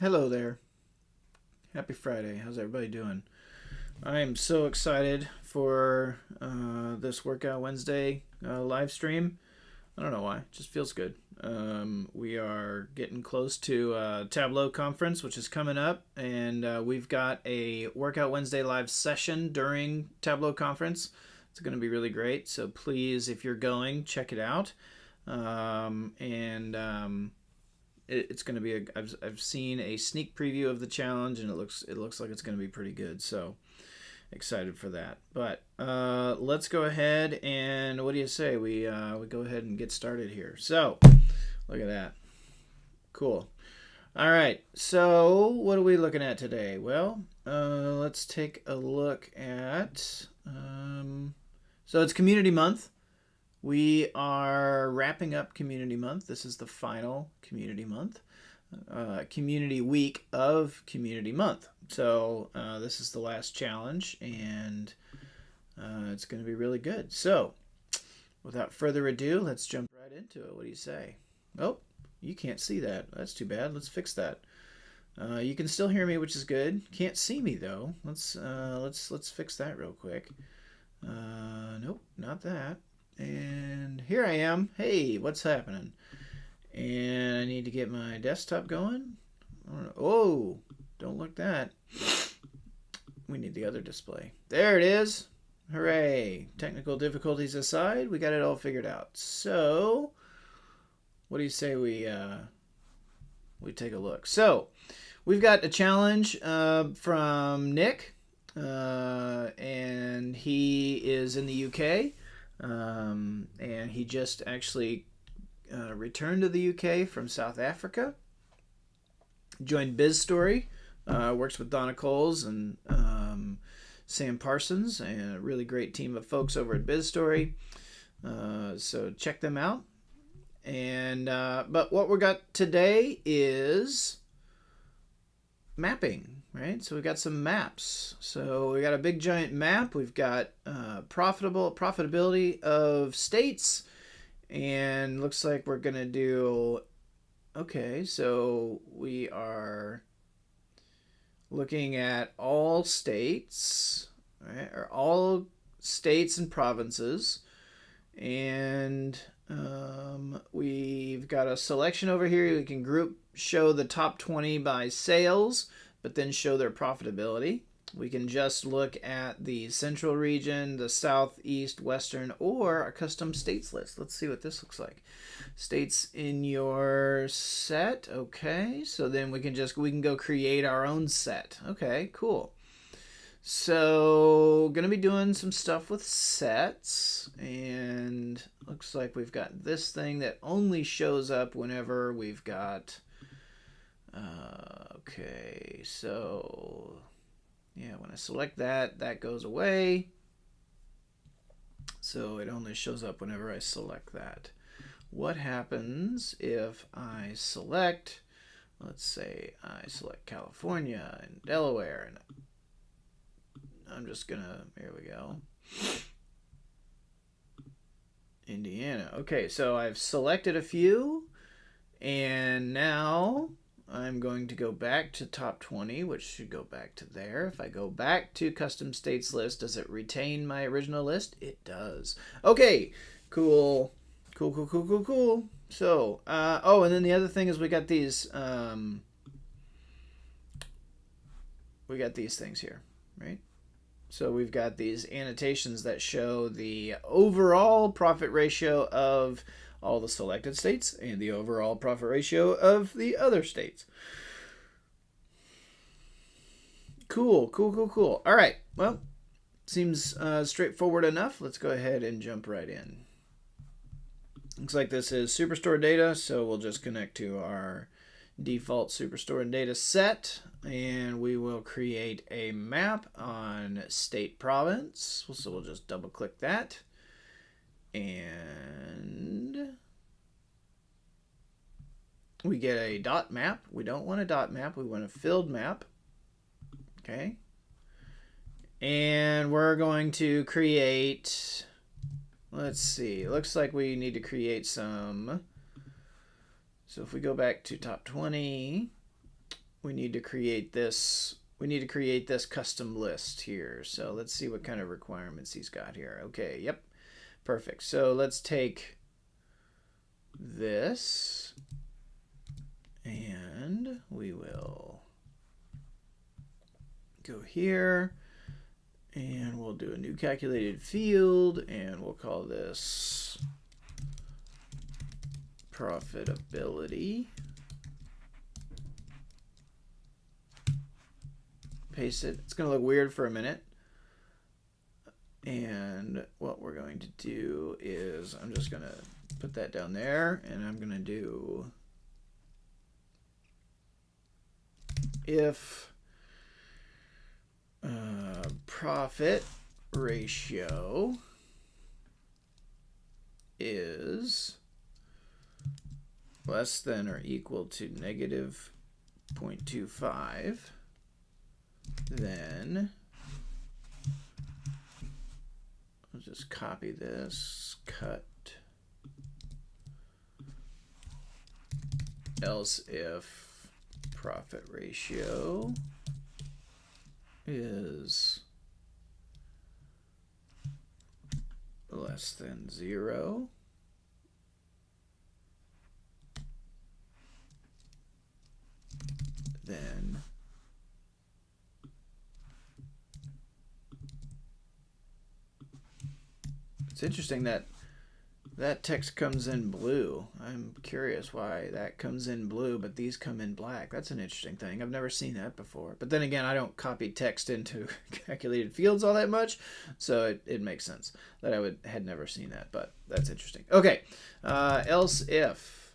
Hello there. Happy Friday. How's everybody doing? I am so excited for this Workout Wednesday live stream. I don't know why. It just feels good. We are getting close to Tableau conference, which is coming up, and we've got a Workout Wednesday live session during Tableau conference. It's going to be really great. So please, if you're going, check it out. It's going to be I've seen a sneak preview of the challenge, and it looks like it's going to be pretty good. So excited for that. But let's go ahead and what do you say we go ahead and get started here. So look at that, cool. All right, so what are we looking at today? Well, let's take a look at so it's Community Month. We are wrapping up Community Month. This is the final Community Month, Community Week of Community Month. So this is the last challenge, and it's going to be really good. So without further ado, let's jump right into it. What do you say? Oh, you can't see that. That's too bad. Let's fix that. You can still hear me, which is good. Can't see me though. Let's fix that real quick. Nope, not that. And here I am. Hey, what's happening? And I need to get my desktop going. Oh, don't look that. We need the other display. There it is. Hooray. Technical difficulties aside, we got it all figured out. So, what do you say we take a look? So, we've got a challenge from Nick, and he is in the UK. And he just actually returned to the UK from South Africa. Joined BizStory, works with Donna Coles and Sam Parsons, and a really great team of folks over at BizStory. So check them out. And but what we got today is mapping, right? So we got some maps. So we got a big giant map. We've got profitability of states, and looks like we're gonna do okay. So we are looking at all states, right? Or all states and provinces, and we've got a selection over here. We can show the top 20 by sales, but then show their profitability. We can just look at the central region, the southeast, western, or a custom states list. Let's see what this looks like. States in your set. Okay, so then we can go create our own set. Okay, cool. So gonna be doing some stuff with sets, and looks like we've got this thing that only shows up whenever we've got okay, so yeah, when I select that goes away, so it only shows up whenever I select that. What happens if I select, let's say I select California and Delaware, and I'm just gonna, here we go, Indiana. Okay, so I've selected a few, and now I'm going to go back to top 20, which should go back to there. If I go back to custom states list, does it retain my original list? It does. Okay, cool. So, oh, and then the other thing is we got these things here, right? So we've got these annotations that show the overall profit ratio of all the selected states and the overall profit ratio of the other states. Cool. All right, well, seems straightforward enough. Let's go ahead and jump right in. Looks like this is Superstore data, so we'll just connect to our default Superstore data set, and we will create a map on state province. So we'll just double click that, and we get a dot map. We don't want a dot map, we want a filled map. Okay, and we're going to create, let's see, looks like we need to create some. So if we go back to top 20, we need to create this. We need to create this custom list here. So let's see what kind of requirements he's got here. Okay, yep, perfect. So let's take this and we will go here and we'll do a new calculated field and we'll call this profitability. Paste it. It's going to look weird for a minute. And what we're going to do is I'm just going to put that down there and I'm going to do if profit ratio is less than or equal to negative 0.25, then I'll just copy this, cut, else if profit ratio is less than 0, then it's interesting that that text comes in blue. I'm curious why that comes in blue, but these come in black. That's an interesting thing. I've never seen that before. But then again, I don't copy text into calculated fields all that much, so it makes sense that I had never seen that, but that's interesting. Okay, else if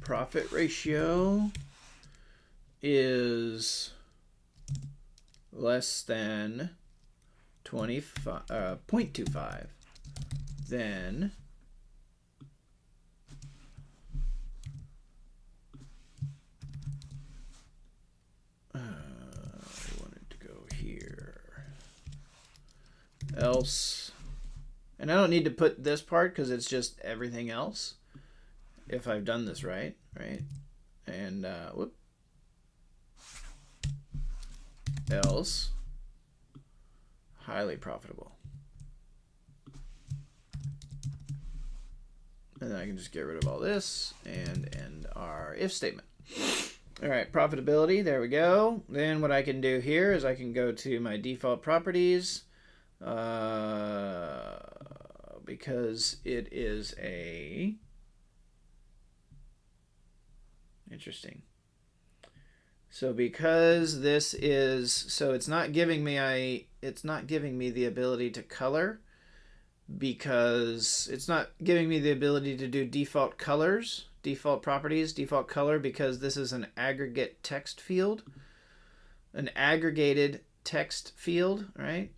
profit ratio is less than 0.25, then I wanted to go here. Else, and I don't need to put this part because it's just everything else. If I've done this right? And whoop. Else, highly profitable. And then I can just get rid of all this and end our if statement. All right, profitability, there we go. Then what I can do here is I can go to my default properties because it is a, interesting. So because this is, so it's not giving me the ability to color, because it's not giving me the ability to do default colors, default properties, default color, because this is an aggregate text field, an aggregated text field, right?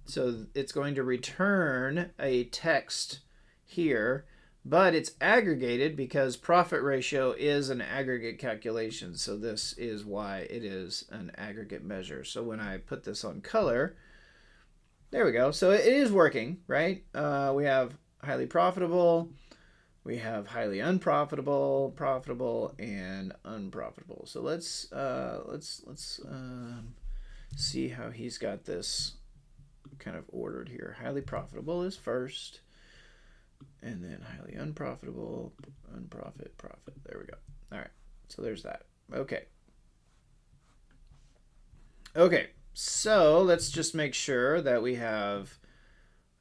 So it's going to return a text here, but it's aggregated because profit ratio is an aggregate calculation. So this is why it is an aggregate measure. So when I put this on color, there we go. So it is working, right? We have highly profitable, we have highly unprofitable, profitable, and unprofitable. So let's see how he's got this kind of ordered here. Highly profitable is first, and then highly unprofitable, profit. There we go. All right. So there's that. Okay. Okay. So let's just make sure that we have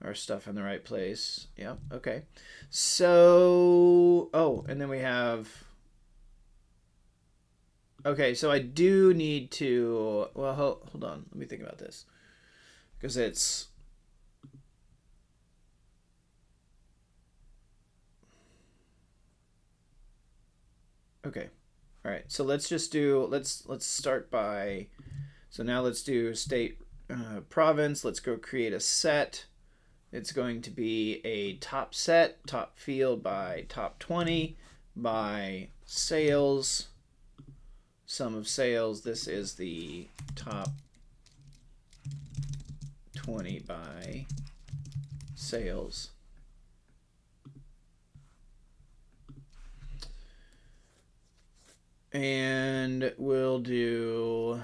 our stuff in the right place. Yeah. Okay. So, oh, and then we have, okay, so I do need to, well, hold on. Let me think about this. Because it's, okay. All right. So let's just do, let's start by, so now let's do state province. Let's go create a set. It's going to be a top set, top field by top 20 by sales, sum of sales. This is the top 20 by sales. And we'll do,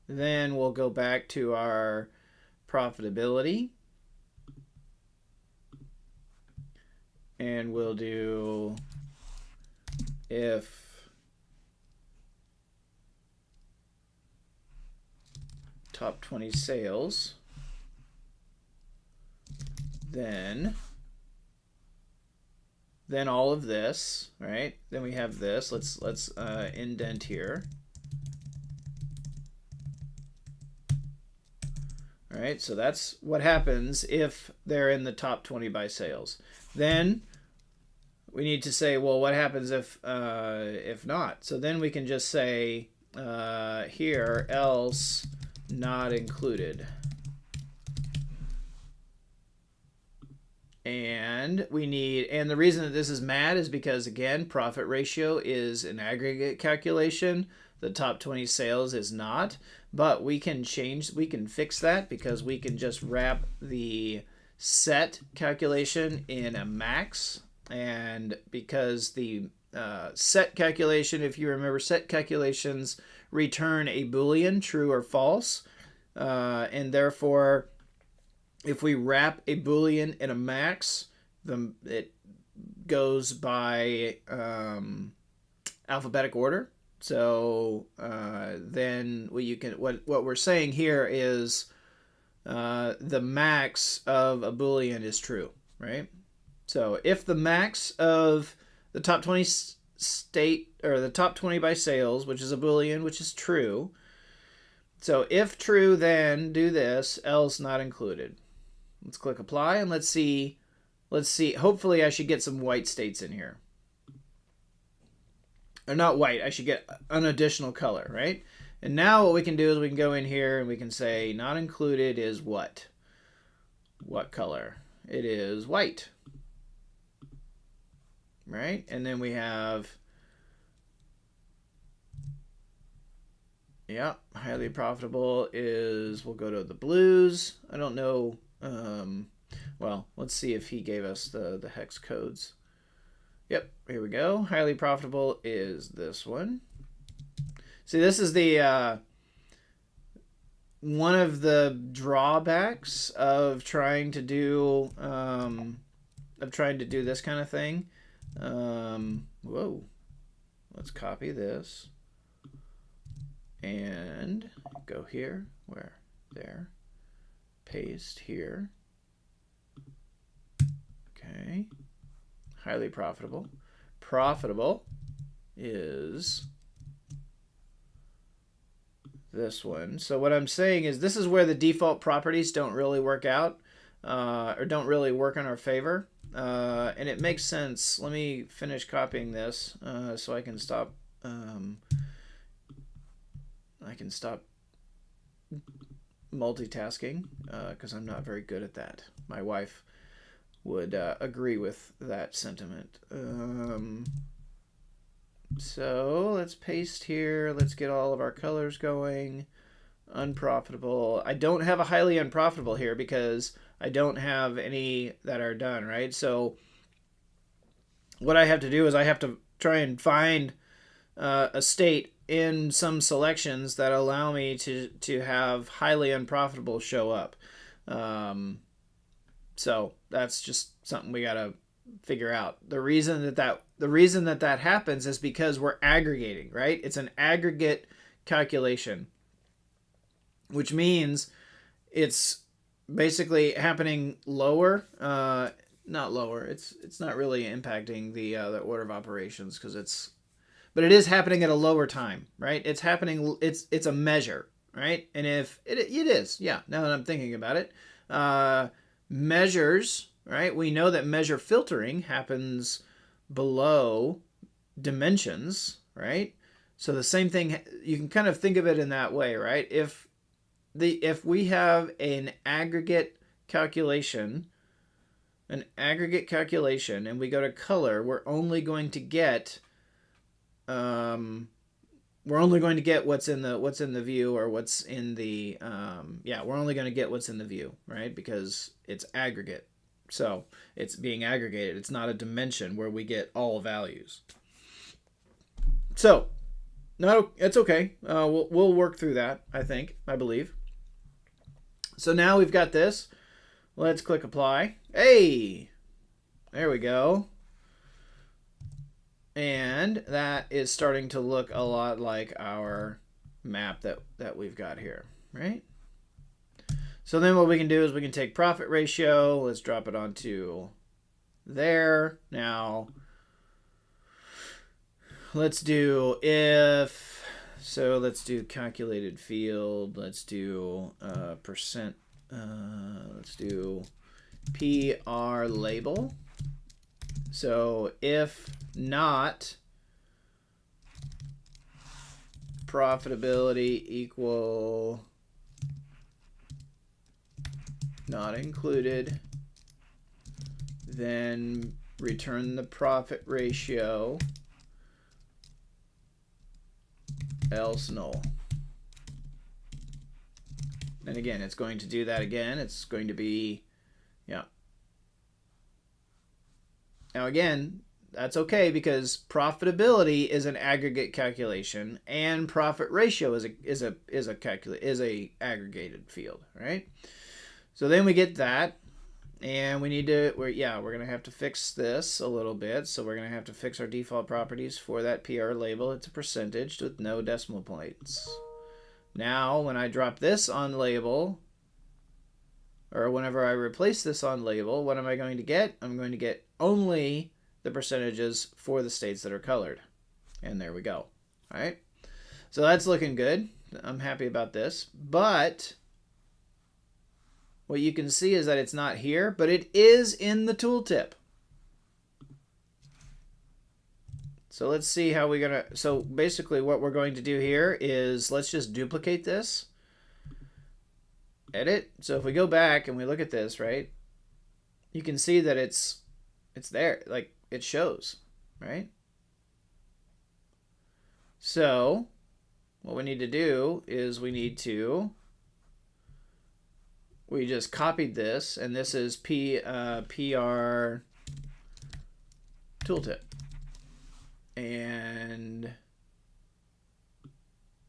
then we'll go back to our profitability. And we'll do if top 20 sales, then all of this, right? Then we have this. Let's indent here. All right, so that's what happens if they're in the top 20 by sales. Then we need to say, well, what happens if not? So then we can just say here, else not included. And we need, and the reason that this is mad is because, again, profit ratio is an aggregate calculation. The top 20 sales is not, but we can fix that because we can just wrap the set calculation in a max. And because the set calculation, if you remember, set calculations return a Boolean, true or false, and therefore if we wrap a Boolean in a max, it goes by alphabetic order. So then what we're saying here is the max of a Boolean is true, right? So if the max of the top 20 state, or the top 20 by sales, which is a Boolean, which is true. So if true, then do this, else not included. Let's click apply and let's see. Hopefully I should get some white states in here. Or not white, I should get an additional color, right? And now what we can do is we can go in here and we can say not included is what? What color? It is white. Right? And then we have, yeah, highly profitable is, we'll go to the blues. I don't know. Well, let's see if he gave us the hex codes. Yep, here we go. Highly profitable is this one. See, this is the one of the drawbacks of trying to do this kind of thing. Whoa, let's copy this and go here. Where? There. Paste here. Okay. Highly profitable. Profitable is this one. So what I'm saying is this is where the default properties don't really work out, or don't really work in our favor. And it makes sense. Let me finish copying this so I can stop. I can stop multitasking because I'm not very good at that. My wife would agree with that sentiment. So let's paste here. Let's get all of our colors going. Unprofitable. I don't have a highly unprofitable here because I don't have any that are done, right? So what I have to do is I have to try and find a state in some selections that allow me to have highly unprofitable show up. So that's just something we got to figure out. The reason that happens is because we're aggregating, right? It's an aggregate calculation, which means it's basically happening lower, not lower. It's not really impacting the order of operations but it is happening at a lower time, right? It's happening. It's a measure, right? And if it is, yeah. Now that I'm thinking about it, measures, right? We know that measure filtering happens below dimensions, right? So the same thing, you can kind of think of it in that way, right? If we have an aggregate calculation, and we go to color, we're only going to get what's in the view, or what's in the we're only going to get what's in the view, right? Because it's aggregate. So it's being aggregated. It's not a dimension where we get all values. So, no, it's okay. We'll work through that, I believe. So now we've got this. Let's click apply. Hey, there we go. And that is starting to look a lot like our map that we've got here, right? So then what we can do is we can take profit ratio. Let's drop it onto there. Now, let's do if. So let's do calculated field. Let's do percent. Let's do PR label. So if not profitability equal not included, then return the profit ratio, else null. And again, it's going to do that again. It's going to be, yeah. Now again, that's okay because profitability is an aggregate calculation and profit ratio is a aggregated field, right? So then we get that, and we need to we're gonna have to fix this a little bit. So we're gonna have to fix our default properties for that PR label. It's a percentage with no decimal points. Now when I drop this on label, or whenever I replace this on label, what am I going to get? I'm going to get only the percentages for the states that are colored. And there we go. All right. So that's looking good. I'm happy about this. But what you can see is that it's not here, but it is in the tooltip. So let's see how we're going to... So basically what we're going to do here is let's just duplicate this. Edit. So if we go back and we look at this, right, you can see that it's there, like it shows, right? So what we need to do is we just copied this, and this is PR tooltip, and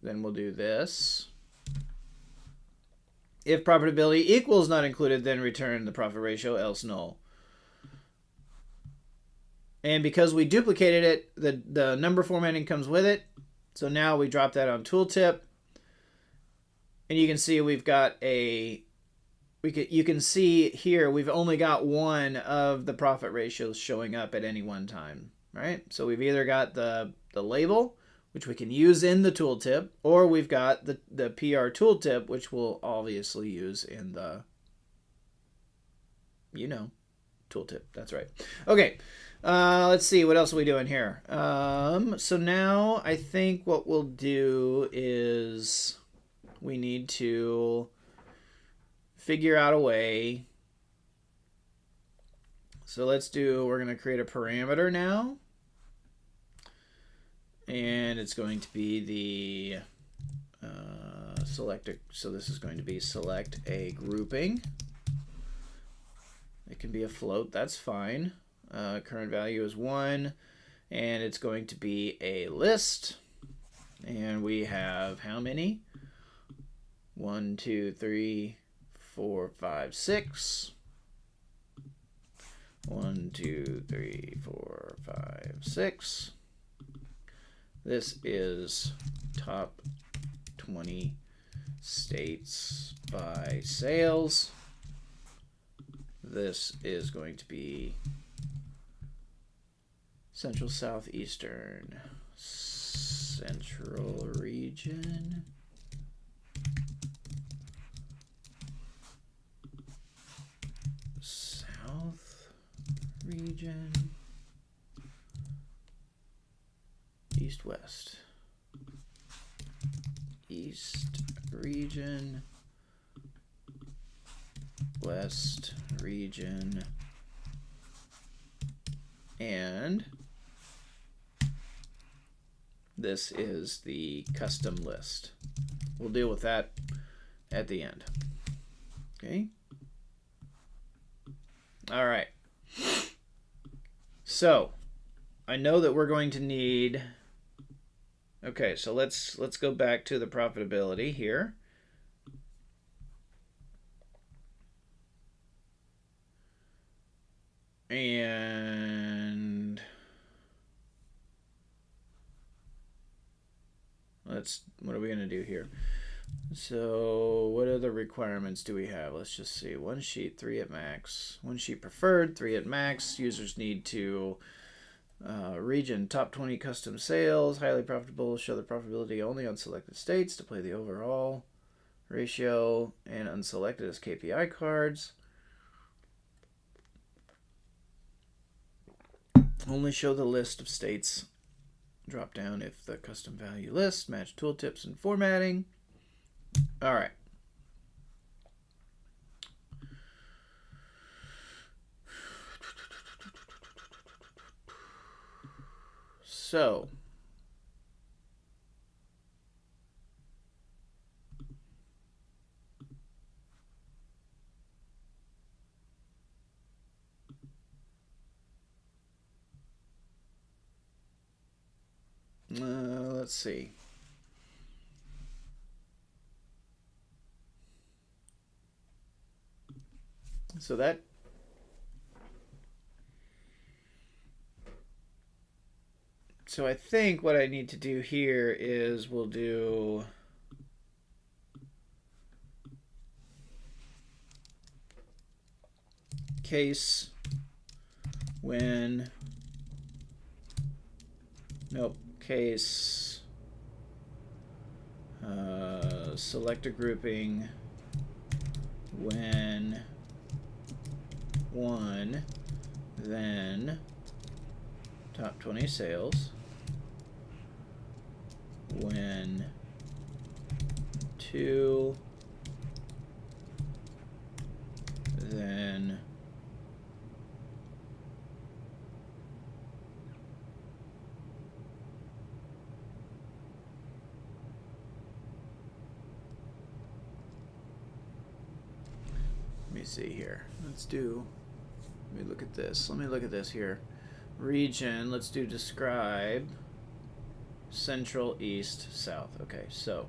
then we'll do this. If profitability equals not included, then return the profit ratio, else null. And because we duplicated it, the number formatting comes with it. So now we drop that on tooltip. And you can see we've got you can see here we've only got one of the profit ratios showing up at any one time, right? So we've either got the label, which we can use in the tooltip, or we've got the PR tooltip, which we'll obviously use in the, tooltip. That's right. Okay, let's see. What else are we doing here? So now I think what we'll do is we need to figure out a way. So we're going to create a parameter now. And it's going to be the selector. So this is going to be select a grouping. It can be a float. That's fine. Current value is 1. And it's going to be a list. And we have how many? 1, 2, 3, 4, 5, 6. 1, 2, 3, 4, 5, 6. This is top 20 states by sales. This is going to be Central Southeastern, Central region, South region, East-West, East region, West region, and this is the custom list. We'll deal with that at the end. Okay. All right. So I know that we're going to need Okay, so let's go back to the profitability here. And what are we going to do here? So what other requirements do we have? Let's just see. 1 sheet, 3 at max. 1 sheet preferred, 3 at max. Users need to region top 20 custom sales, highly profitable, show the profitability only on selected states, to play the overall ratio, and unselected as KPI cards. Only show the list of states. Drop down if the custom value list, match tooltips and formatting. All right. So let's see. So I think what I need to do here is we'll do case when, nope, case select a grouping when 1, then top 20 sales, when 2, then let me see here. Let me look at this. Let me look at this here. Region, let's do describe. Central, east, south. Okay, so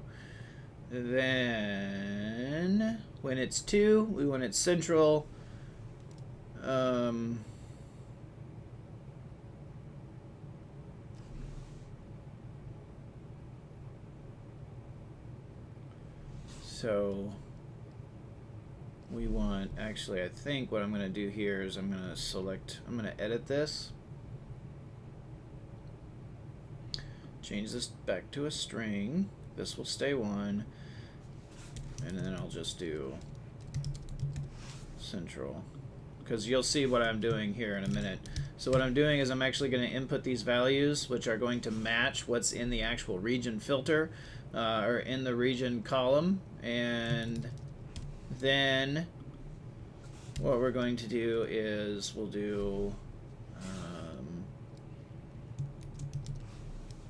then when it's 2, we want it central. So we want, actually, I think what I'm going to do here is I'm going to edit this. Change this back to a string. This will stay 1. And then I'll just do central. Because you'll see what I'm doing here in a minute. So what I'm doing is I'm actually going to input these values, which are going to match what's in the actual region filter, or in the region column. And then what we're going to do is we'll do,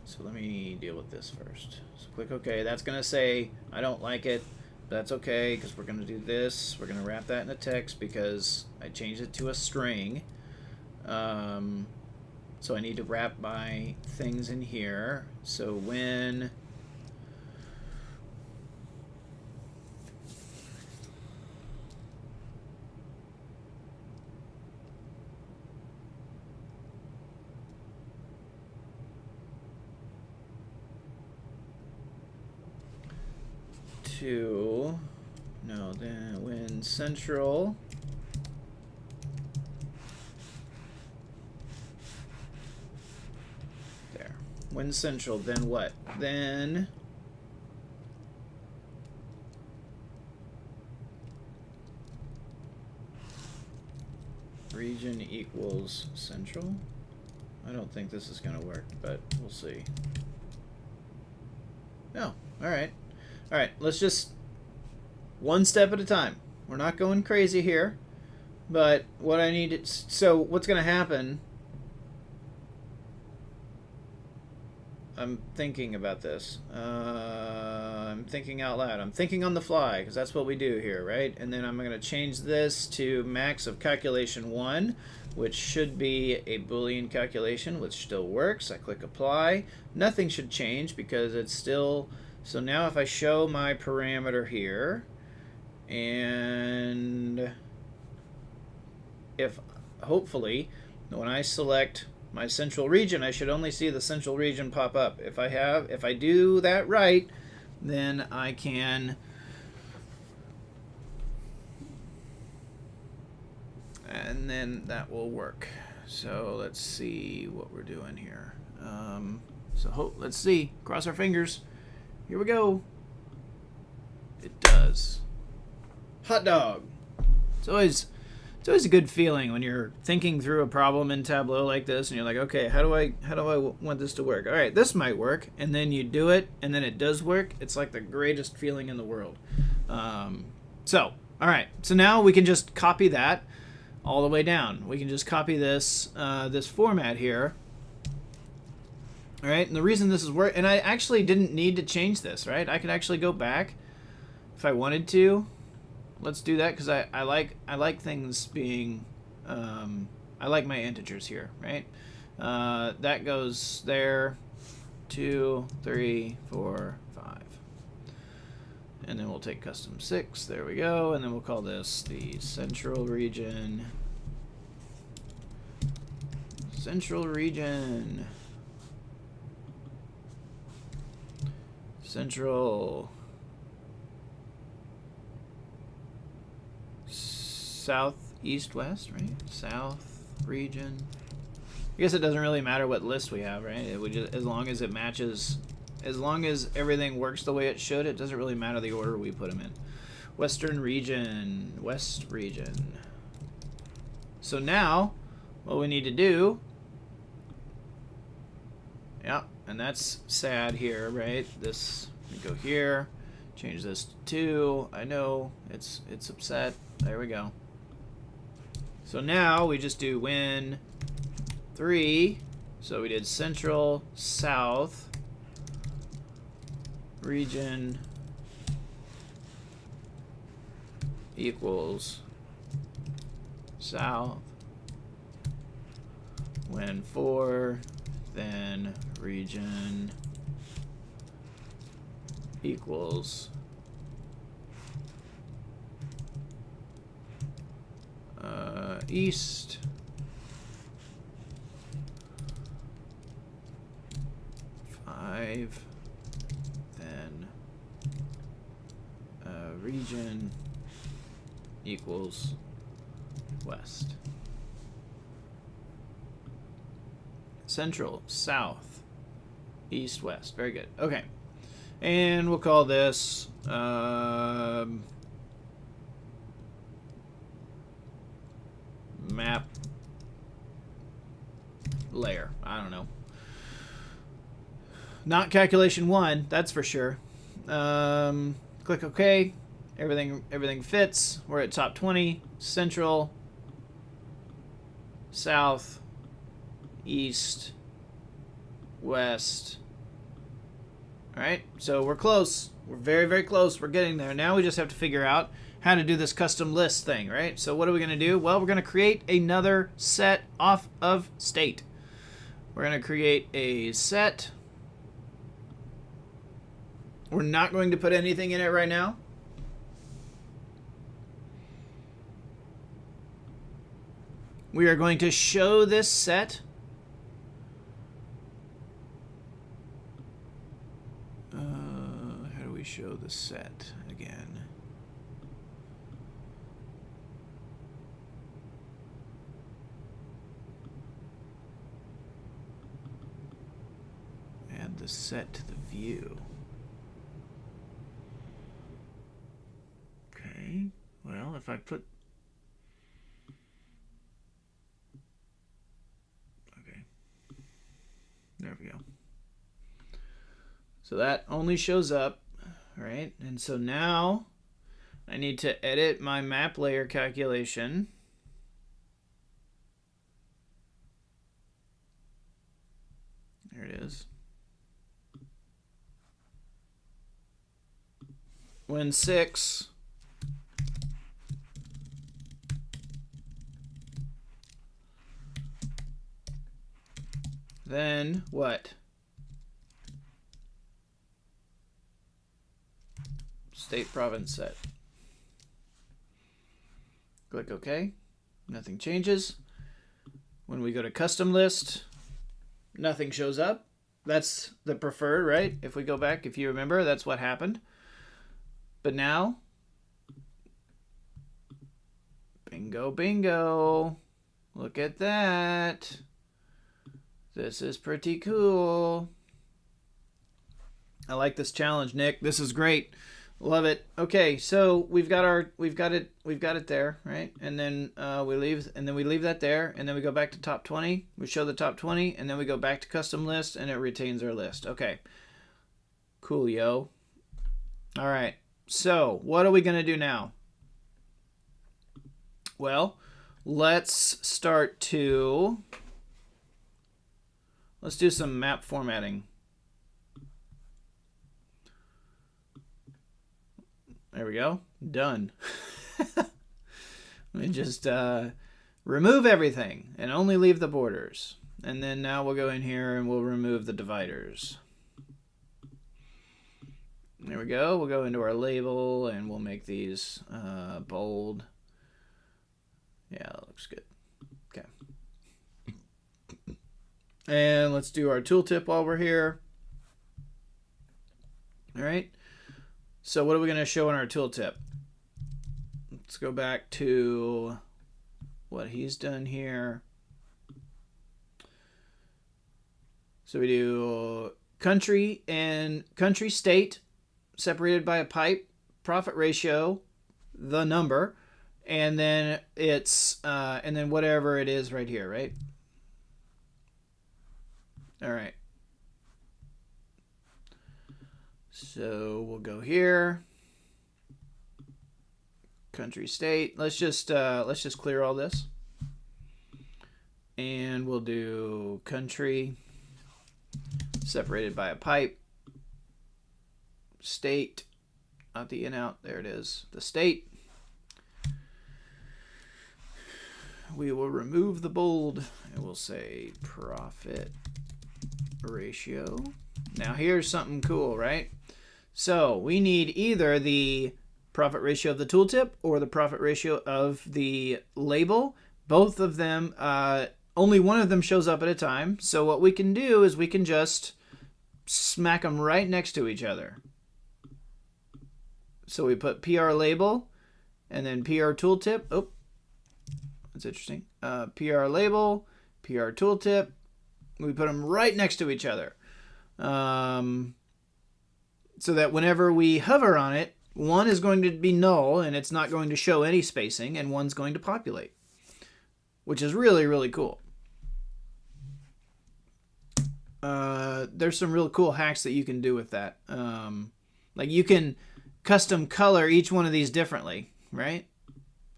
so let me deal with this first. So click OK. That's going to say I don't like it, but that's okay because we're going to do this. We're going to wrap that in a text because I changed it to a string. So I need to wrap my things in here. So when when central there. When central, then what? Then region equals central. I don't think this is going to work, but we'll see. No. All right. All right. Let's just one step at a time. We're not going crazy here, but what I need to, so what's going to happen, I'm thinking about this. I'm thinking out loud. I'm thinking on the fly because that's what we do here, right? And then I'm going to change this to max of calculation 1, which should be a Boolean calculation, which still works. I click apply. Nothing should change because it's still, so now if I show my parameter here, and if hopefully when I select my central region, I should only see the central region pop up. If I do that right, then I can, and then that will work. So let's see what we're doing here. Let's see. Cross our fingers. Here we go. It does. Hot dog. It's always a good feeling when you're thinking through a problem in Tableau like this, and you're like, okay, how do I want this to work? All right, this might work, and then you do it, and then it does work. It's like the greatest feeling in the world. All right, so now we can just copy that all the way down. We can just copy this this format here. All right, and the reason this is and I actually didn't need to change this, right? I could actually go back if I wanted to. Let's do that because I like things being, I like my integers here, right? That goes there, 2, 3, 4, 5. And then we'll take custom 6, there we go, and then we'll call this the central region. Central region. Central. South, east, west, right? South region. I guess it doesn't really matter what list we have, right? It would just, as long as it matches, as long as everything works the way it should, it doesn't really matter the order we put them in. Western region, west region. So now, what we need to do, yeah, and that's sad here, right? This, we go here, change this to 2. I know it's upset. There we go. So now we just do when 3. So we did central, south, region equals south. When 4, then region equals east. Then region equals west. Central, south, east, west. Very good. Okay. And we'll call this map layer. I don't know. Not calculation 1, that's for sure. Click OK. Everything fits. We're at top 20. Central, south, east, west. All right, so we're close. We're very, very close. We're getting there. Now we just have to figure out how to do this custom list thing, right? So what are we going to do? Well, we're going to create another set off of state. We're going to create a set. We're not going to put anything in it right now. We are going to show this set. How do we show the set again? Add the set to the view. Okay, well, if I put... Okay, there we go. So that only shows up, right? And so now I need to edit my map layer calculation. There it is. When 6 Then what? State province set. Click OK. Nothing changes. When we go to custom list, nothing shows up. That's the preferred, right? If we go back, if you remember, that's what happened. But now, bingo, bingo. Look at that. This is pretty cool. I like this challenge, Nick. This is great. Love it. Okay, so we've got it there, right? And then we leave that there, and then we go back to top 20. We show the top 20, and then we go back to custom list, and it retains our list. Okay. Cool, yo. All right. So, what are we going to do now? Well, let's do some map formatting. There we go. Done. Let me just remove everything and only leave the borders. And then now we'll go in here and we'll remove the dividers. There we go. We'll go into our label and we'll make these bold. Yeah, that looks good. Okay. And let's do our tooltip while we're here. All right. So what are we going to show in our tooltip? Let's go back to what he's done here. So we do country and country state separated by a pipe, profit ratio, the number, and then it's and then whatever it is right here, right? All right. So we'll go here. Country state. Let's just clear all this. And we'll do country separated by a pipe. State, not the in out. There it is. The state. We will remove the bold and we'll say profit ratio. Now here's something cool, right? So we need either the profit ratio of the tooltip or the profit ratio of the label. Both of them, only one of them shows up at a time. So what we can do is we can just smack them right next to each other. So we put PR label and then PR tooltip. Oh, that's interesting. PR label, PR tooltip. We put them right next to each other. So that whenever we hover on it, one is going to be null and it's not going to show any spacing, and one's going to populate, which is really, really cool. There's some real cool hacks that you can do with that. Like you can custom color each one of these differently, right?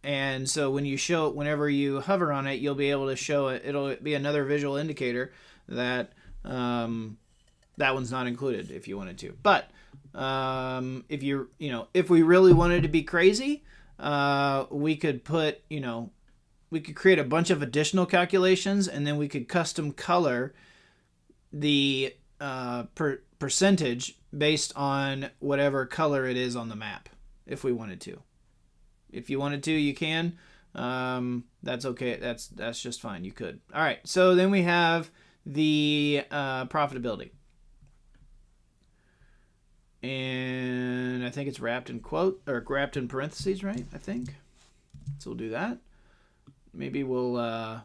And so when you whenever you hover on it, you'll be able to show it. It'll be another visual indicator that that one's not included if you wanted to. But if we really wanted to be crazy, we could create a bunch of additional calculations, and then we could custom color the percentage based on whatever color it is on the map, if we wanted to. If you wanted to, you can. That's okay. That's just fine. You could. All right. So then we have the profitability. And I think it's wrapped in quote or wrapped in parentheses, right? I think. So we'll do that. Maybe we'll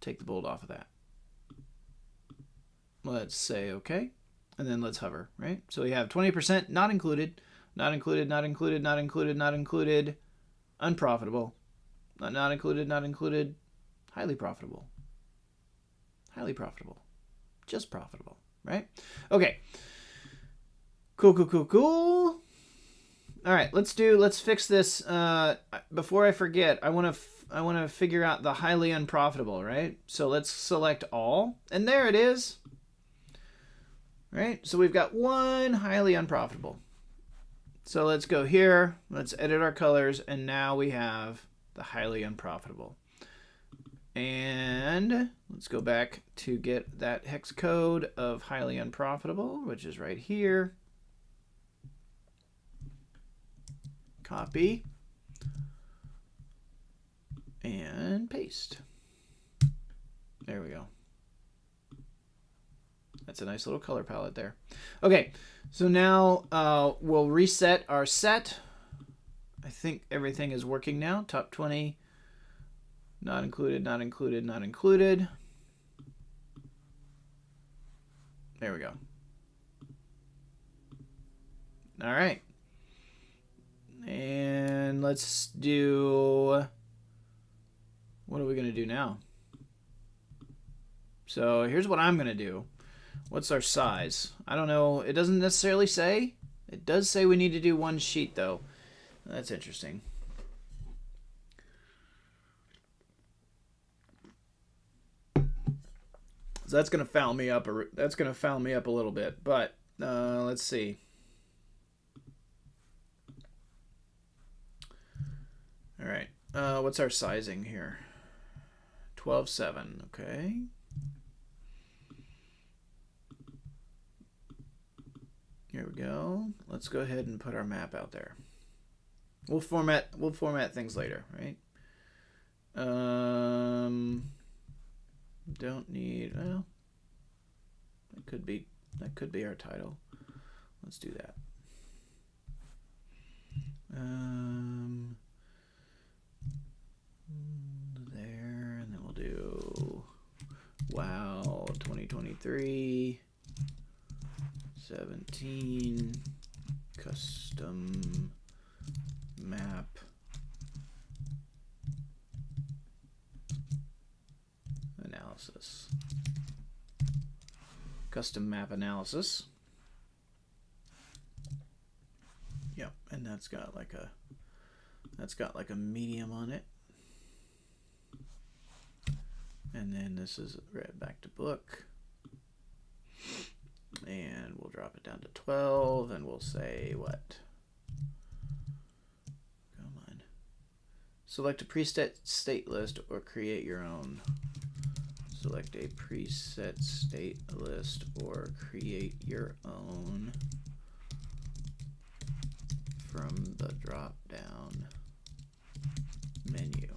take the bold off of that. Let's say okay. And then let's hover, right? So we have 20% not included, not included, not included, not included, not included, unprofitable, not included, not included, highly profitable, just profitable, right? Okay. Cool. All right, let's fix this. Before I forget, I want to figure out the highly unprofitable, right? So let's select all, and there it is. Right? So we've got one highly unprofitable. So let's go here, let's edit our colors, and now we have the highly unprofitable. And let's go back to get that hex code of highly unprofitable, which is right here. Copy and paste. There we go. That's a nice little color palette there. Okay, so now we'll reset our set. I think everything is working now. Top 20, not included, not included, not included. There we go. All right. And let's do, what are we going to do now? So here's what I'm going to do. What's our size? I don't know. It doesn't necessarily say. It does say we need to do one sheet, though. That's interesting. So that's going to foul me up. That's going to foul me up a little bit. But let's see. All right. What's our sizing here? 12.7. Okay. Here we go. Let's go ahead and put our map out there. We'll format things later, right? Don't need, well, that could be our title. Let's do that. There, and then we'll do wow 2023 17 custom map analysis. Custom map analysis. Yep, and that's got like a medium on it. And then this is right back to book. And we'll drop it down to 12 and we'll say what? Come on. Select a preset state list or create your own. Select a preset state list or create your own from the drop down menu.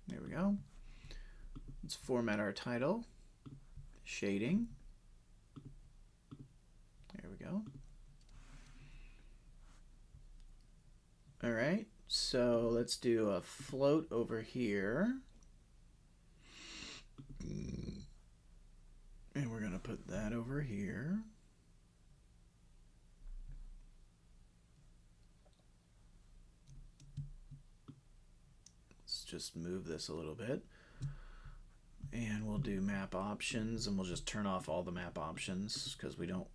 There we go. Let's format our title. Shading. There we go. All right, so let's do a float over here. And we're going to put that over here. Let's just move this a little bit. And we'll do map options, and we'll just turn off all the map options because we don't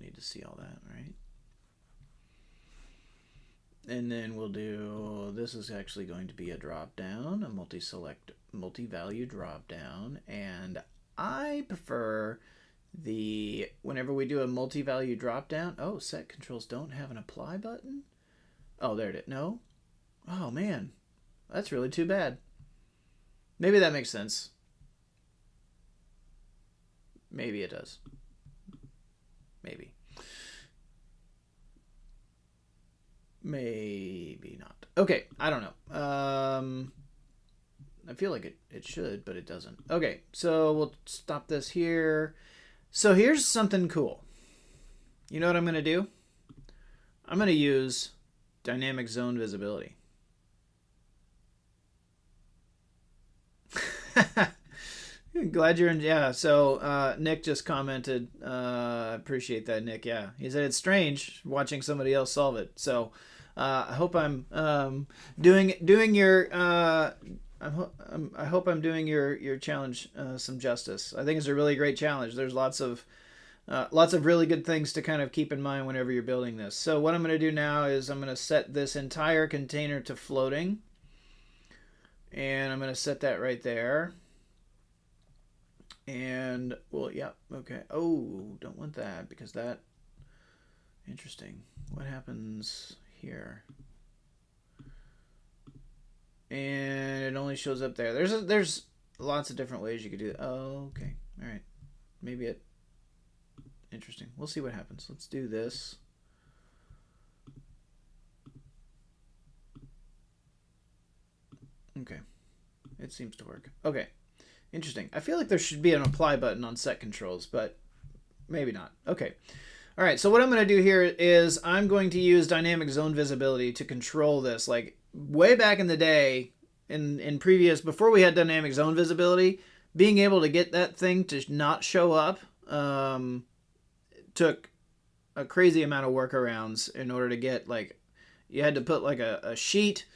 need to see all that, right? And then we'll do, this is actually going to be a drop down, a multi-value drop down, and I prefer whenever we do a multi-value drop down, oh, set controls don't have an apply button? Oh, there it is. No? Oh man, that's really too bad. Maybe that makes sense. Maybe it does. Maybe. Maybe not. Okay, I don't know. I feel like it should, but it doesn't. Okay, so we'll stop this here. So here's something cool. You know what I'm going to do? I'm going to use dynamic zone visibility. Glad you're in. Yeah. So Nick just commented. Appreciate that, Nick. Yeah. He said it's strange watching somebody else solve it. So I hope I'm doing your. I hope I'm doing your challenge some justice. I think it's a really great challenge. There's lots of really good things to kind of keep in mind whenever you're building this. So what I'm going to do now is I'm going to set this entire container to floating, and I'm going to set that right there. And well, yeah, okay. Oh, don't want that because that, interesting. What happens here? and it only shows up there. There's lots of different ways you could do it. Oh, okay. All right. Maybe it. Interesting. We'll see what happens. Let's do this. Okay. It seems to work. Okay. Interesting. I feel like there should be an apply button on set controls, but maybe not. Okay. All right. So what I'm going to do here is I'm going to use dynamic zone visibility to control this. Like way back in the day, in previous, before we had dynamic zone visibility, being able to get that thing to not show up took a crazy amount of workarounds in order to get, like, you had to put like a sheet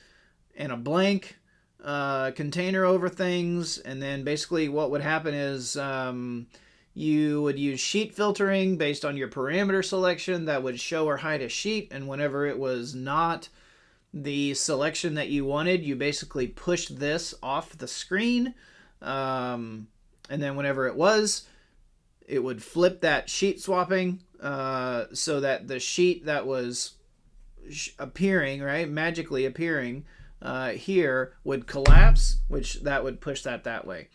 and a blank container over things, and then basically what would happen is you would use sheet filtering based on your parameter selection that would show or hide a sheet, and whenever it was not the selection that you wanted, you basically pushed this off the screen, and then whenever it was, it would flip that sheet swapping so that the sheet that was appearing, right, magically appearing here would collapse, which that would push that way.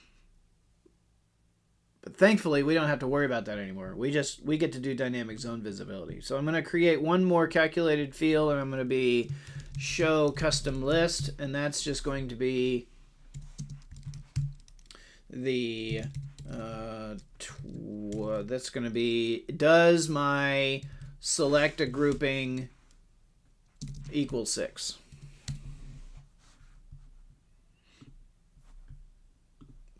But thankfully, we don't have to worry about that anymore. We get to do dynamic zone visibility. So I'm going to create one more calculated field, and I'm going to be show custom list, and that's just going to be the that's going to be, does my select a grouping equal 6?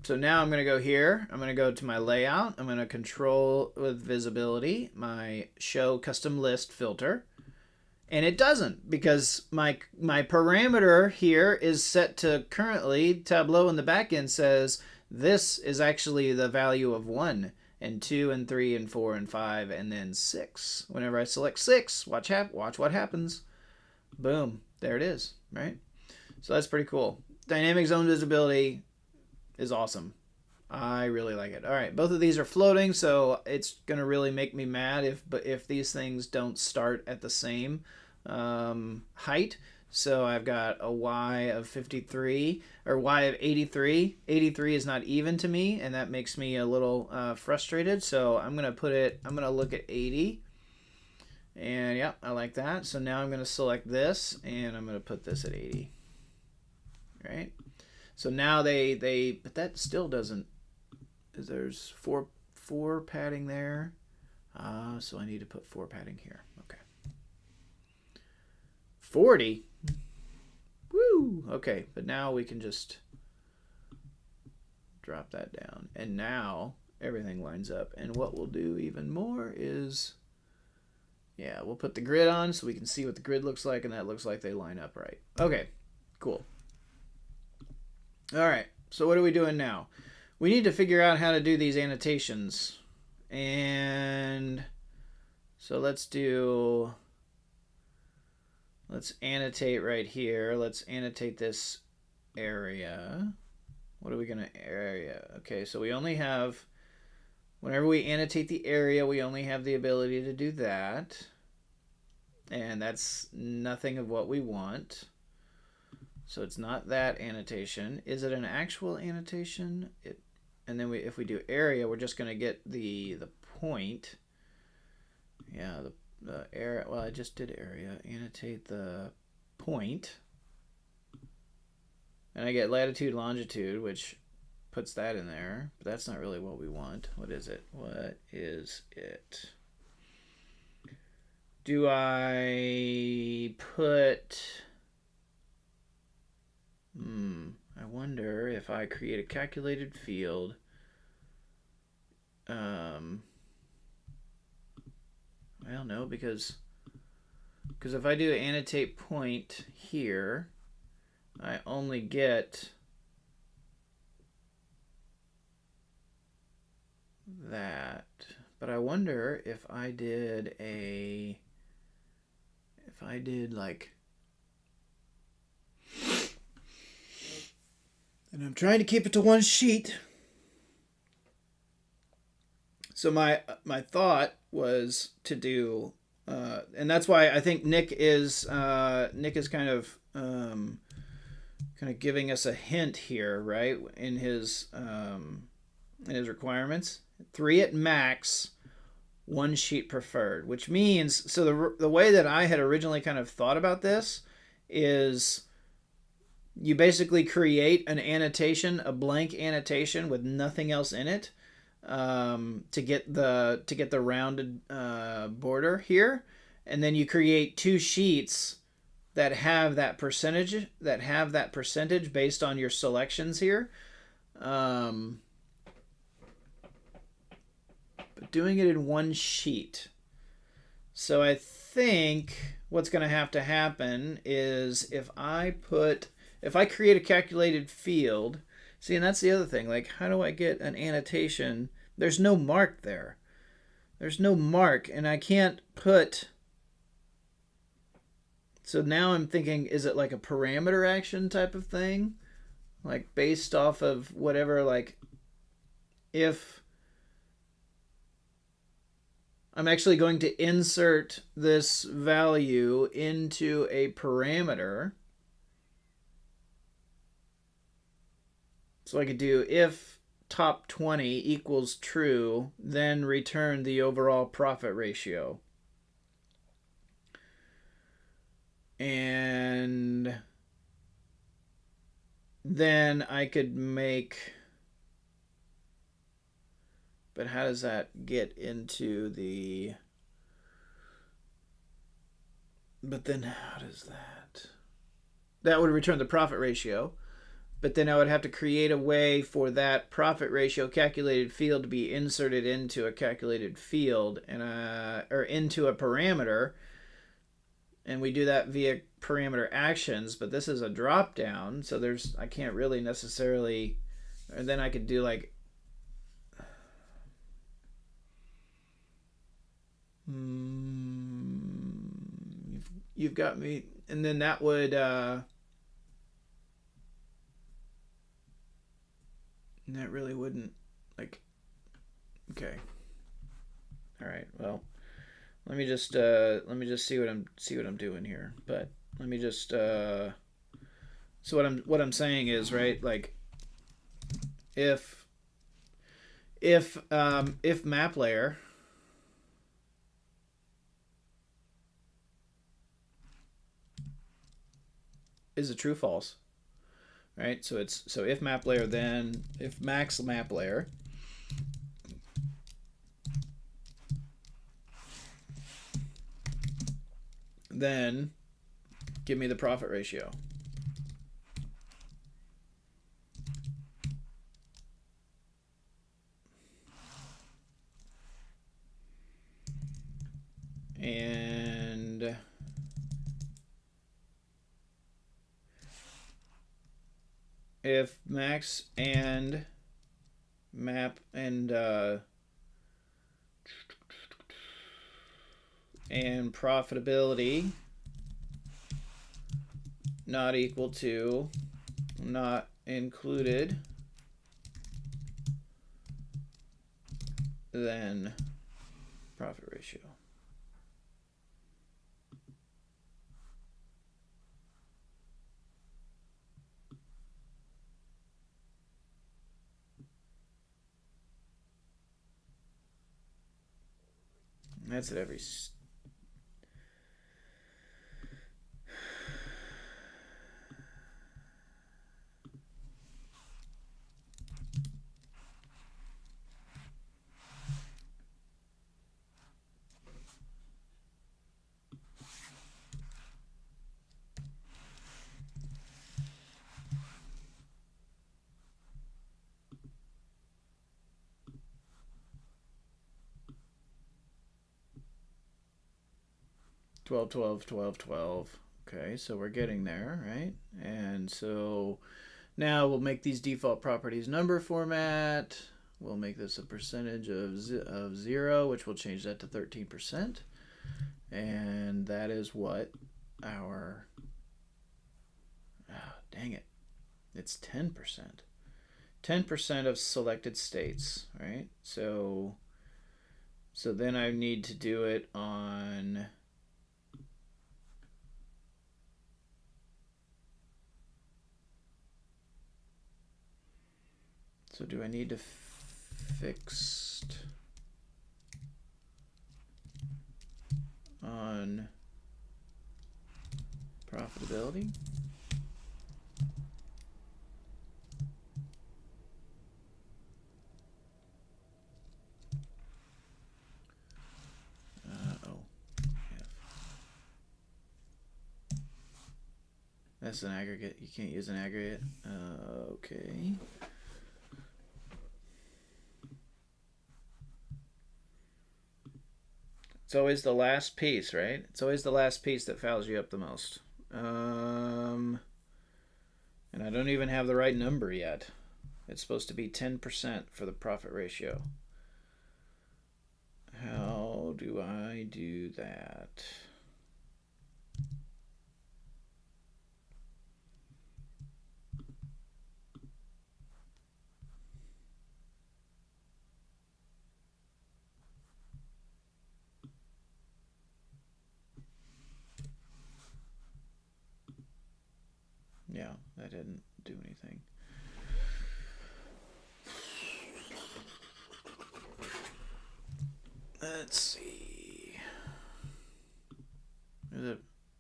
So now I'm going to go here. I'm going to go to my layout. I'm going to control with visibility my show custom list filter. And it doesn't, because my parameter here is set to currently, Tableau in the backend says this is actually the value of 1 and 2 and 3 and 4 and 5 and then 6. Whenever I select 6, watch what happens. Boom, there it is, right? So that's pretty cool. Dynamic zone visibility is awesome. I really like it. All right, both of these are floating, so it's gonna really make me mad if these things don't start at the same height. So I've got a y of 53 or y of 83. 83 is not even to me, and that makes me a little frustrated. So I'm gonna look at 80, and yeah, I like that. So now I'm gonna select this, and I'm gonna put this at 80. Right. So now but that still doesn't. There's four padding there. So I need to put 4 padding here. Okay. 40. Woo! Okay, but now we can just drop that down. And now everything lines up. And what we'll do even more is, yeah, we'll put the grid on so we can see what the grid looks like, and that looks like they line up right. Okay, cool. All right, so what are we doing now? We need to figure out how to do these annotations. And so let's annotate right here. Let's annotate this area. What are we going to area? Okay, so we only have, whenever we annotate the area, we only have the ability to do that. And that's nothing of what we want. So it's not that annotation. Is it an actual annotation? And then if we do area, we're just going to get the point. Yeah, the area. Well, I just did area. Annotate the point. And I get latitude, longitude, which puts that in there. But that's not really what we want. What is it? What is it? Do I put... I wonder if I create a calculated field. Well, no, because if I do annotate point here, I only get that. But I wonder if I did like, and I'm trying to keep it to one sheet. So my thought was to do, and that's why I think Nick is kind of kind of giving us a hint here, right, in his requirements. 3 at max, 1 sheet preferred, which means, so the way that I had originally kind of thought about this is you basically create an annotation, a blank annotation with nothing else in it, to get the rounded border here, and then you create 2 sheets that have that percentage based on your selections here. But doing it in 1 sheet. So I think what's going to happen is if I create a calculated field, see, and that's the other thing, like, how do I get an annotation? There's no mark there. There's no mark, and I can't put. So now I'm thinking, is it like a parameter action type of thing? Like based off of whatever, like if I'm actually going to insert this value into a parameter. So I could do if top 20 equals true, then return the overall profit ratio. And then I could make, but how does that get into the, but then how does that would return the profit ratio, but then I would have to create a way for that profit ratio calculated field to be inserted into a calculated field, and or into a parameter. And we do that via parameter actions, but this is a drop down, so I can't really necessarily, and then I could do like, you've got me, and then that would, that really wouldn't, like, okay. All right, well, let me just see what I'm doing here. But let me just so what I'm saying is, right, like if map layer is a true false, right? So if map layer, then if max map layer, then give me the profit ratio. And if max and map and profitability not equal to, not included, then profit ratio. That's at every 12, 12, 12, 12. Okay, so we're getting there, right? And so now we'll make these default properties number format. We'll make this a percentage of 0, which will change that to 13%. And that is what our, dang it, it's 10%. 10% of selected states, right? So then I need to do it on So do I need to fixed on profitability? That's an aggregate. You can't use an aggregate. Okay. It's always the last piece, right? It's always the last piece that fouls you up the most. And I don't even have the right number yet. It's supposed to be 10% for the profit ratio. How do I do that? Yeah, that didn't do anything. Let's see.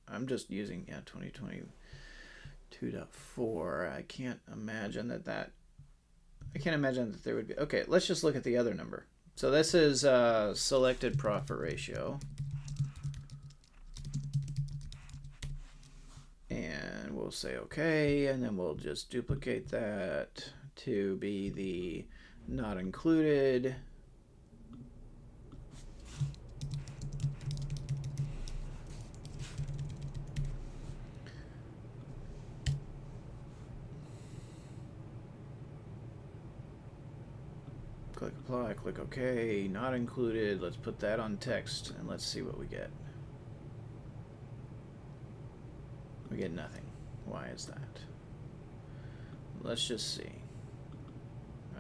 I'm just using 2022.4. I can't imagine that there would be. Okay, let's just look at the other number. So this is selected profit ratio. And we'll say okay, and then we'll just duplicate that to be the not included. Click apply, click OK, not included. Let's put that on text and let's see what we get. We get nothing. Why is that? Let's just see.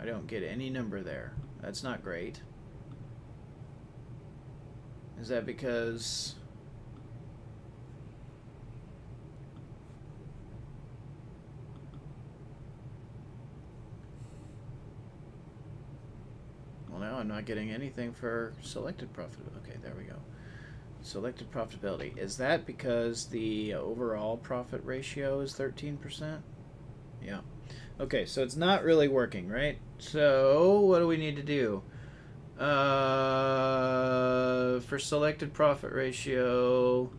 I don't get any number there. That's not great. Is that because well, now I'm not getting anything for selected profitability. Okay, there we go. Selected profitability. Is that because the overall profit ratio is 13%? Yeah. Okay, so it's not really working, right? So what do we need to do? For selected profit ratio,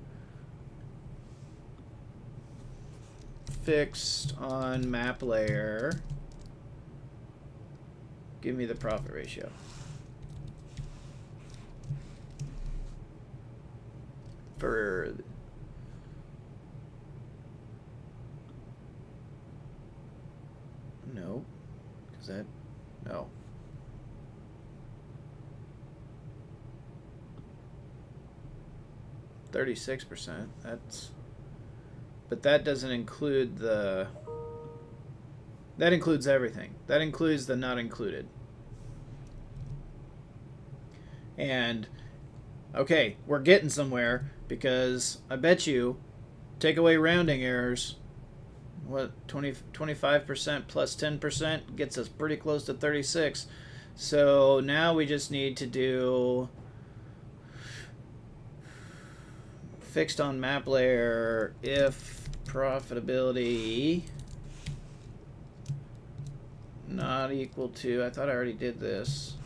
fixed on map layer, give me the profit ratio. For no, because that no. %. That's, but that doesn't include the. That includes everything. That includes the not included. And okay, we're getting somewhere because I bet you take away rounding errors. What, 25% plus 10% gets us pretty close to 36. So now we just need to do fixed on map layer if profitability not equal to, I thought I already did this.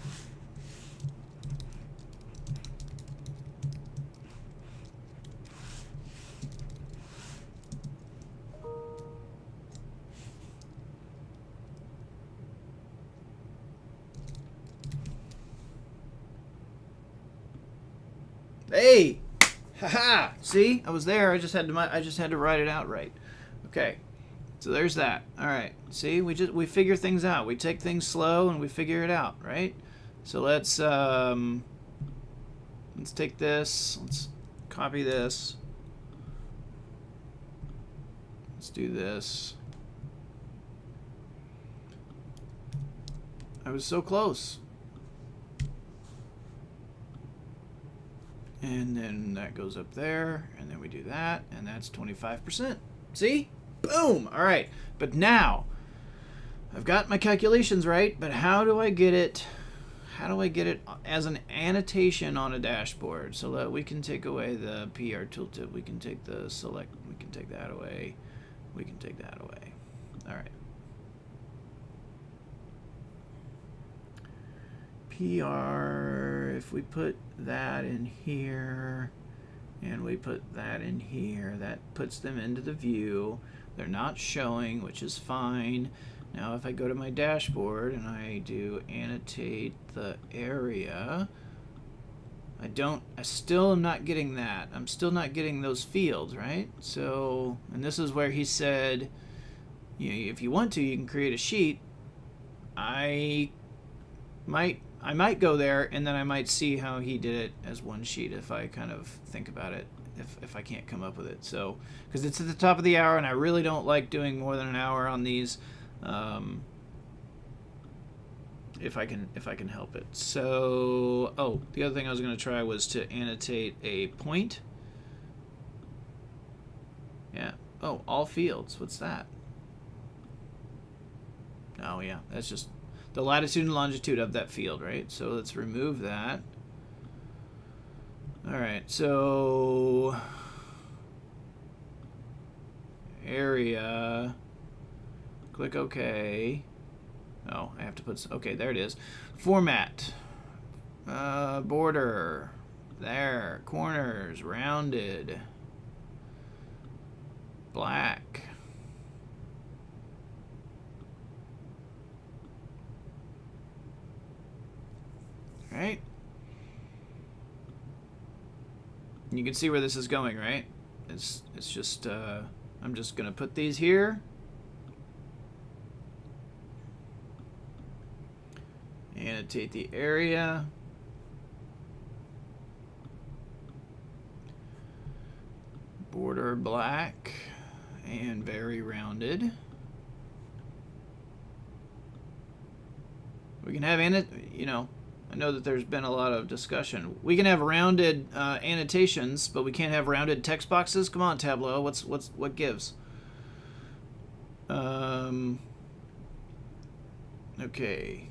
Hey, haha! See, I was there. I just had to write it out right. Okay, so there's that. All right. See, we figure things out. We take things slow and we figure it out, right? So let's take this. Let's copy this. Let's do this. I was so close. And then that goes up there, and then we do that, and that's 25%. See? Boom! All right. But now, I've got my calculations right, but how do I get it? How do I get it as an annotation on a dashboard so that we can take away the PR tooltip? We can take the select. We can take that away. We can take that away. All right. PR, if we put that in here and we put that in here, that puts them into the view. They're not showing, which is fine. Now if I go to my dashboard and I do annotate the area, I still am not getting that. I'm still not getting those fields, right? So, and this is where he said, you know, if you want to, you can create a sheet. I might go there, and then I might see how he did it as one sheet if I kind of think about it, if I can't come up with it. So, because it's at the top of the hour, and I really don't like doing more than an hour on these, if I can help it. So, oh, the other thing I was going to try was to annotate a point. Yeah. Oh, all fields. What's that? Oh, yeah, that's just the latitude and longitude of that field, right? So let's remove that. All right, so area, click OK. Oh, I have to put, okay, there it is. Format, border, there, corners, rounded, black. Right? You can see where this is going, right? It's just I'm just gonna put these here. Annotate the area. Border black and very rounded. We can have you know, I know that there's been a lot of discussion. We can have rounded annotations, but we can't have rounded text boxes. Come on, Tableau. What gives? Okay.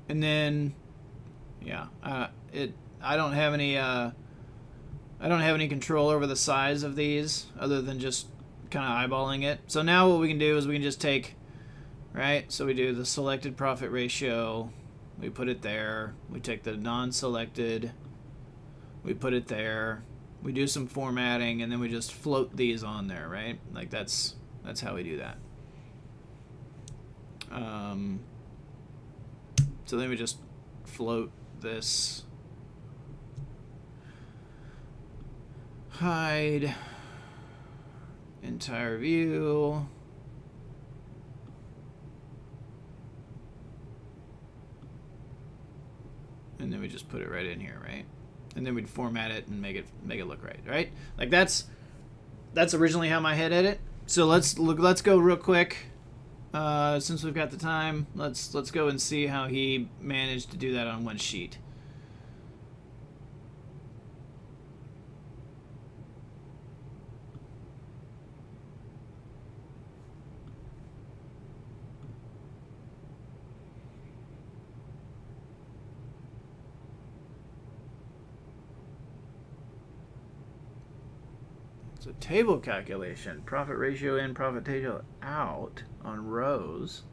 And then, yeah, I don't have any control over the size of these other than just kind of eyeballing it. So now what we can do is we can just take, right? So we do the selected profit ratio. We put it there. We take the non-selected. We put it there. We do some formatting, and then we just float these on there, right? Like that's how we do that. So then we just float this. Hide entire view. And then we just put it right in here, right? And then we'd format it and make it look right? Like that's originally how my head did it. So let's go real quick. Since we've got the time, let's go and see how he managed to do that on one sheet. So table calculation, profit ratio in, profit ratio out on rows.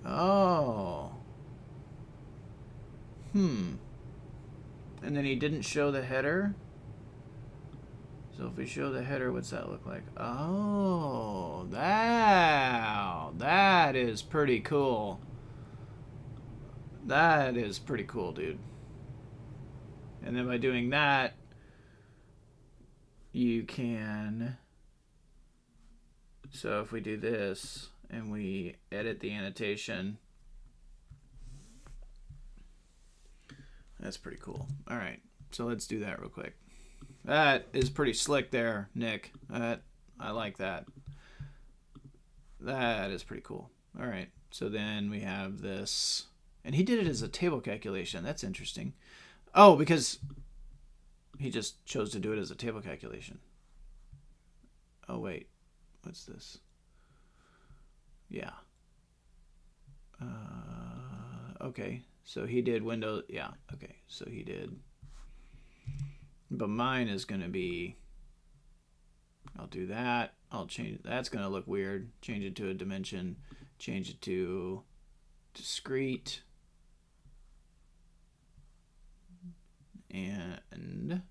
Oh. And then he didn't show the header. So if we show the header, what's that look like? Oh, that is pretty cool. That is pretty cool, dude. And then by doing that, you can, so if we do this and we edit the annotation, that's pretty cool. All right, so let's do that real quick. That is pretty slick there, Nick. I like that. That is pretty cool. All right, so then we have this, and he did it as a table calculation. That's interesting. Oh, because he just chose to do it as a table calculation. Oh, wait. What's this? Yeah. Okay, so he did Windows. Yeah, okay, so he did. But mine is going to be, I'll do that. I'll change, that's going to look weird. Change it to a dimension. Change it to discrete. And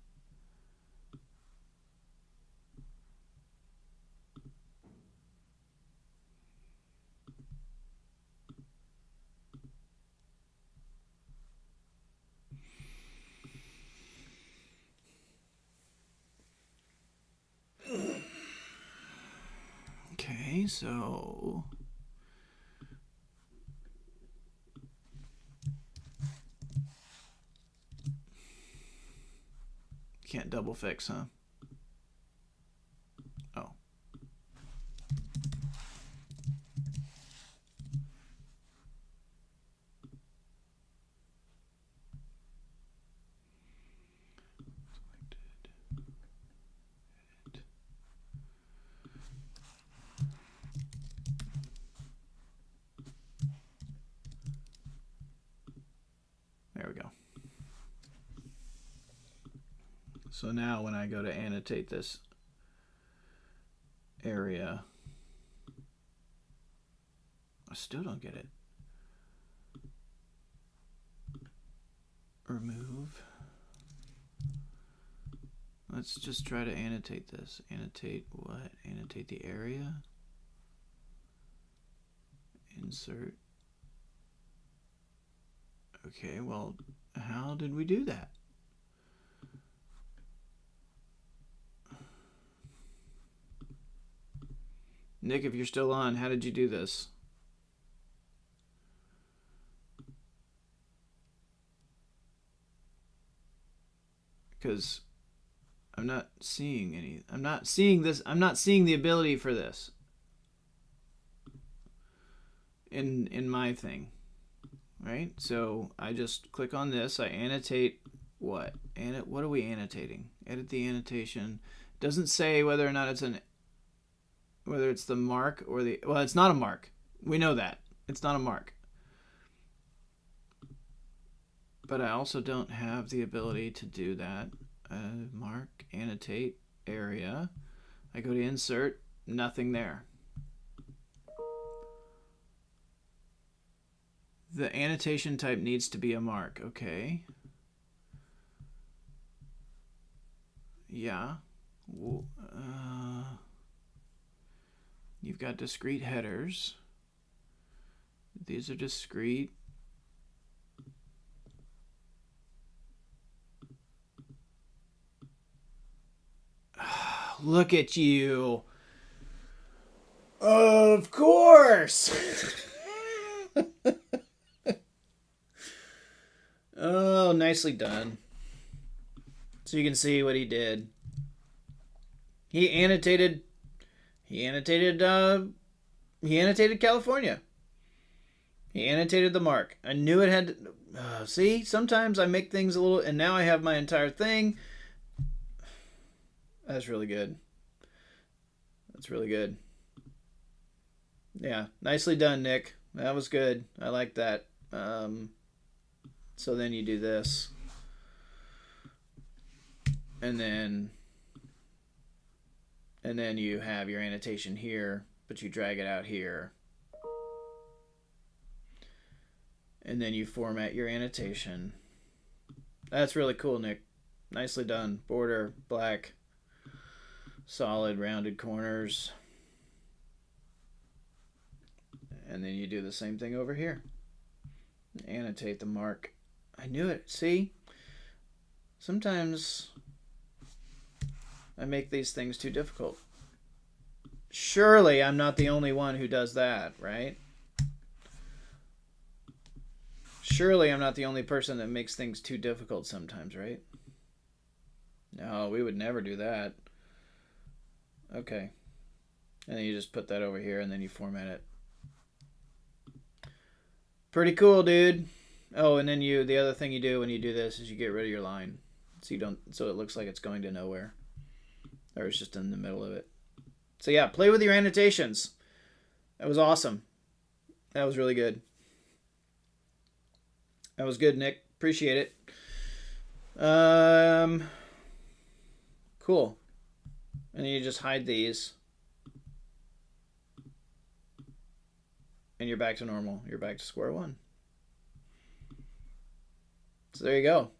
okay, so can't double fix, huh? Oh. There we go. So now when I go to annotate this area, I still don't get it. Remove. Let's just try to annotate this. Annotate what? Annotate the area. Insert. Okay, well, how did we do that? Nick, if you're still on, how did you do this? Because I'm not seeing any. I'm not seeing this. I'm not seeing the ability for this in my thing, right? So I just click on this. I annotate what? What are we annotating? Edit the annotation. Doesn't say whether or not it's whether it's the mark or the, well, it's not a mark. We know that. It's not a mark. But I also don't have the ability to do that. Mark, annotate, area. I go to insert, nothing there. The annotation type needs to be a mark. Okay. Yeah. You've got discrete headers. These are discrete. Look at you. Of course. Oh, nicely done. So you can see what he did. He annotated California. He annotated the mark. I knew it had to, see, sometimes I make things a little, and now I have my entire thing. That's really good. That's really good. Yeah, nicely done, Nick. That was good. I like that. So then you do this. And then you have your annotation here, but you drag it out here. And then you format your annotation. That's really cool, Nick. Nicely done. Border, black, solid, rounded corners. And then you do the same thing over here. Annotate the mark. I knew it. See? Sometimes I make these things too difficult. Surely I'm not the only one who does that, right? Surely I'm not the only person that makes things too difficult sometimes, right? No, we would never do that. Okay. And then you just put that over here and then you format it. Pretty cool, dude. Oh, and then the other thing you do when you do this is you get rid of your line. So it looks like it's going to nowhere. Or it's just in the middle of it. So yeah, play with your annotations. That was awesome. That was really good. That was good, Nick. Appreciate it. Cool. And then you just hide these. And you're back to normal. You're back to square one. So there you go.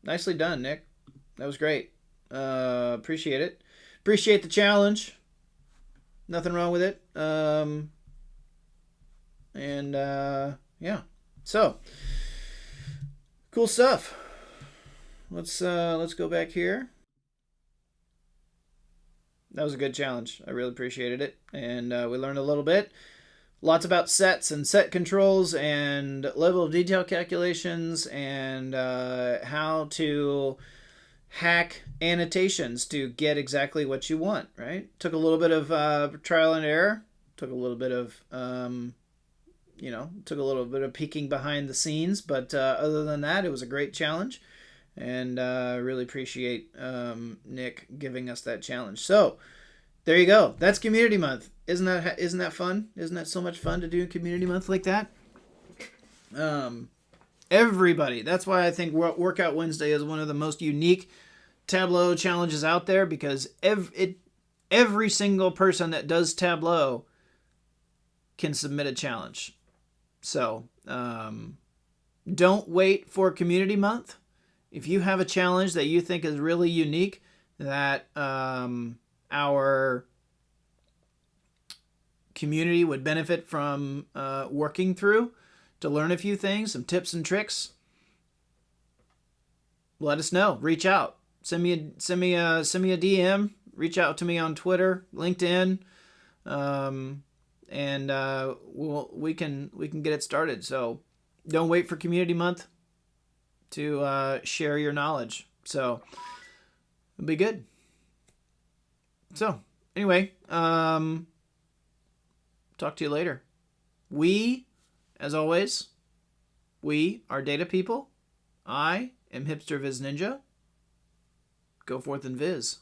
Nicely done, Nick. That was great. Appreciate it. Appreciate the challenge. Nothing wrong with it. Yeah. So cool stuff. Let's go back here. That was a good challenge. I really appreciated it, and we learned a little bit. Lots about sets and set controls and level of detail calculations and how to hack annotations to get exactly what you want, right? Took a little bit of trial and error. Took a little bit of, took a little bit of peeking behind the scenes. But other than that, it was a great challenge. And I really appreciate Nick giving us that challenge. So there you go. That's Community Month. Isn't that fun? Isn't that so much fun to do Community Month like that? Everybody. That's why I think Workout Wednesday is one of the most unique Tableau challenges out there, because every single person that does Tableau can submit a challenge. So don't wait for Community Month. If you have a challenge that you think is really unique, that our community would benefit from working through to learn a few things, some tips and tricks, let us know. Reach out. Send me a DM. Reach out to me on Twitter, LinkedIn, and we can get it started. So don't wait for Community Month to share your knowledge. So it'll be good. So anyway, talk to you later. We, as always, we are data people. I am Hipster Viz Ninja. Go forth and viz.